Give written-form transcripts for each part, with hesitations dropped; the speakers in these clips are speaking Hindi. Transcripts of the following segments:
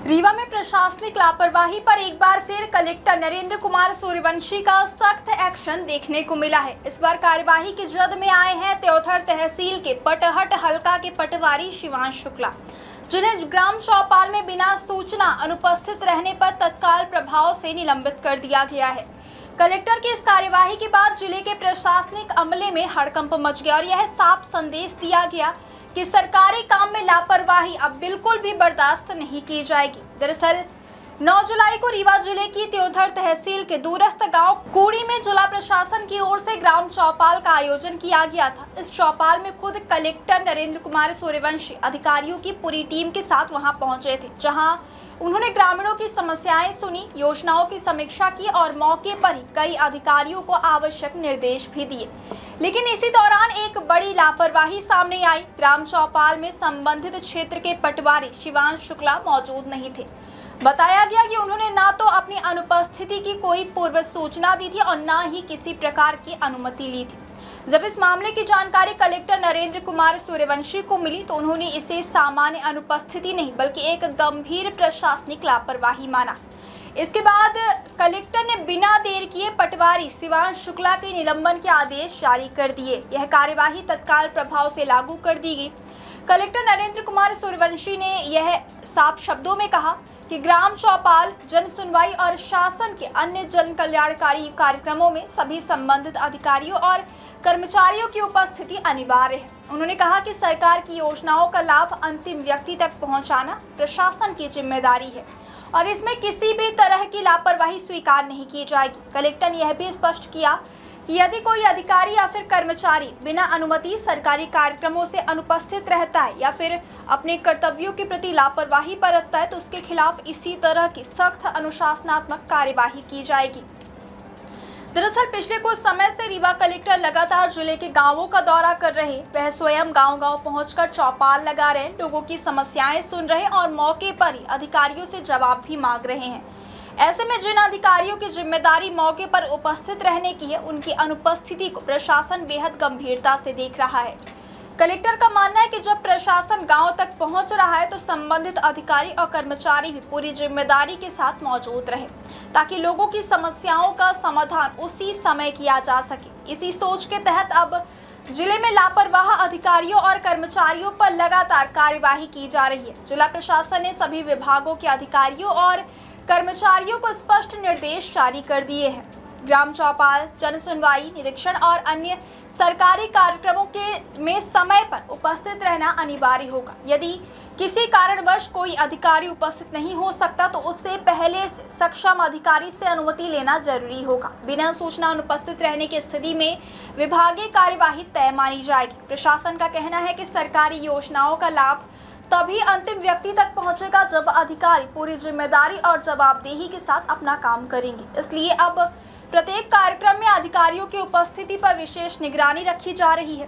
रीवा में प्रशासनिक लापरवाही पर एक बार फिर कलेक्टर नरेंद्र कुमार सूर्यवंशी का सख्त एक्शन देखने को मिला है। इस बार कार्यवाही की जद में आए हैं त्योथर तहसील के पटहट हलका के पटवारी शिवांश शुक्ला, जिन्हें ग्राम चौपाल में बिना सूचना अनुपस्थित रहने पर तत्काल प्रभाव से निलंबित कर दिया गया है। कलेक्टर की इस कार्यवाही के बाद जिले के प्रशासनिक अमले में हड़कंप मच गया और यह साफ संदेश दिया गया कि सरकारी काम में लापरवाही अब बिल्कुल भी बर्दाश्त नहीं की जाएगी। दरअसल 9 जुलाई को रीवा जिले की त्योथर तहसील के दूरस्थ गांव कूड़ी में जिला प्रशासन की ओर से ग्राम चौपाल का आयोजन किया गया था। इस चौपाल में खुद कलेक्टर नरेंद्र कुमार सूर्यवंशी अधिकारियों की पूरी टीम के साथ वहां पहुंचे थे, जहां उन्होंने ग्रामीणों की समस्याएं सुनी, योजनाओं की समीक्षा की और मौके पर ही कई अधिकारियों को आवश्यक निर्देश भी दिए। लेकिन इसी दौरान एक बड़ी लापरवाही सामने आई। ग्राम चौपाल में संबंधित क्षेत्र के पटवारी शिवांश शुक्ला मौजूद नहीं थे। बताया गया कि उन्होंने ना तो अपनी अनुपस्थिति की कोई पूर्व सूचना दी थी और ना ही किसी प्रकार की अनुमति ली थी। जब इस मामले की जानकारी कलेक्टर नरेंद्र कुमार सूर्यवंशी को मिली तो उन्होंने इसे सामान्य अनुपस्थिति नहीं बल्कि एक गंभीर प्रशासनिक लापरवाही माना। इसके बाद कलेक्टर ने बिना देर किए पटवारी शिवांश शुक्ला के निलंबन के आदेश जारी कर दिए। यह कार्यवाही तत्काल प्रभाव से लागू कर दी गई। कलेक्टर नरेंद्र कुमार सूर्यवंशी ने यह साफ शब्दों में कहा कि ग्राम चौपाल, जन सुनवाई और शासन के अन्य जन कल्याणकारी कार्यक्रमों में सभी संबंधित अधिकारियों और कर्मचारियों की उपस्थिति अनिवार्य है। उन्होंने कहा कि सरकार की योजनाओं का लाभ अंतिम व्यक्ति तक पहुंचाना प्रशासन की जिम्मेदारी है और इसमें किसी भी तरह की लापरवाही स्वीकार नहीं की जाएगी। कलेक्टर ने यह भी स्पष्ट किया कि यदि कोई अधिकारी या फिर कर्मचारी बिना अनुमति सरकारी कार्यक्रमों से अनुपस्थित रहता है या फिर अपने कर्तव्यों के प्रति लापरवाही बरतता है तो उसके खिलाफ इसी तरह की सख्त अनुशासनात्मक कार्यवाही की जाएगी। दरअसल पिछले कुछ समय से रीवा कलेक्टर लगातार जिले के गांवों का दौरा कर रहे। वह स्वयं गांव-गांव पहुंचकर चौपाल लगा रहे, लोगों की समस्याएं सुन रहे और मौके पर ही अधिकारियों से जवाब भी मांग रहे हैं। ऐसे में जिन अधिकारियों की जिम्मेदारी मौके पर उपस्थित रहने की है, उनकी अनुपस्थिति को प्रशासन बेहद गंभीरता से देख रहा है। कलेक्टर का मानना है कि जब प्रशासन गांव तक पहुंच रहा है तो संबंधित अधिकारी और कर्मचारी भी पूरी जिम्मेदारी के साथ मौजूद रहे ताकि लोगों की समस्याओं का समाधान उसी समय किया जा सके। इसी सोच के तहत अब जिले में लापरवाह अधिकारियों और कर्मचारियों पर लगातार कार्यवाही की जा रही है। जिला प्रशासन ने सभी विभागों के अधिकारियों और कर्मचारियों को स्पष्ट निर्देश जारी कर दिए हैं। ग्राम चौपाल, जन सुनवाई, निरीक्षण और अन्य सरकारी कार्यक्रमों में समय पर उपस्थित रहना अनिवार्य होगा। यदि किसी कारणवश कोई अधिकारी उपस्थित नहीं हो सकता तो उससे पहले से सक्षम अधिकारी से अनुमति लेना जरूरी होगा। बिना सूचना अनुपस्थित रहने की स्थिति में विभागीय कार्यवाही तय मानी जाएगी। प्रशासन का कहना है कि सरकारी योजनाओं का लाभ तभी अंतिम व्यक्ति तक पहुंचेगा जब अधिकारी पूरी जिम्मेदारी और जवाबदेही के साथ अपना काम करेंगे। इसलिए अब प्रत्येक कार्यक्रम में अधिकारियों की उपस्थिति पर विशेष निगरानी रखी जा रही है।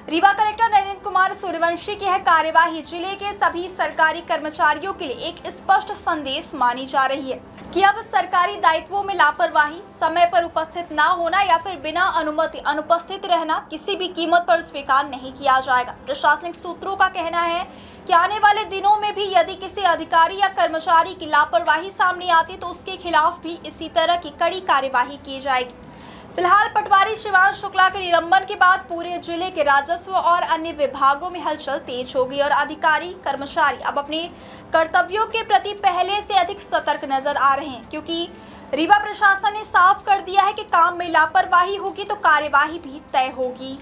रीवा कलेक्टर नरेंद्र कुमार सूर्यवंशी की यह कार्यवाही जिले के सभी सरकारी कर्मचारियों के लिए एक स्पष्ट संदेश मानी जा रही है कि अब सरकारी दायित्वों में लापरवाही, समय पर उपस्थित ना होना या फिर बिना अनुमति अनुपस्थित रहना किसी भी कीमत पर स्वीकार नहीं किया जाएगा। प्रशासनिक सूत्रों का कहना है कि आने वाले दिनों में भी यदि किसी अधिकारी या कर्मचारी की लापरवाही सामने आती तो उसके खिलाफ भी इसी तरह की कड़ी कार्यवाही की जाएगी। फिलहाल पटवारी शिवांश शुक्ला के निलंबन के बाद पूरे जिले के राजस्व और अन्य विभागों में हलचल तेज हो गई और अधिकारी कर्मचारी अब अपने कर्तव्यों के प्रति पहले से अधिक सतर्क नजर आ रहे हैं, क्योंकि रीवा प्रशासन ने साफ कर दिया है कि काम में लापरवाही होगी तो कार्यवाही भी तय होगी।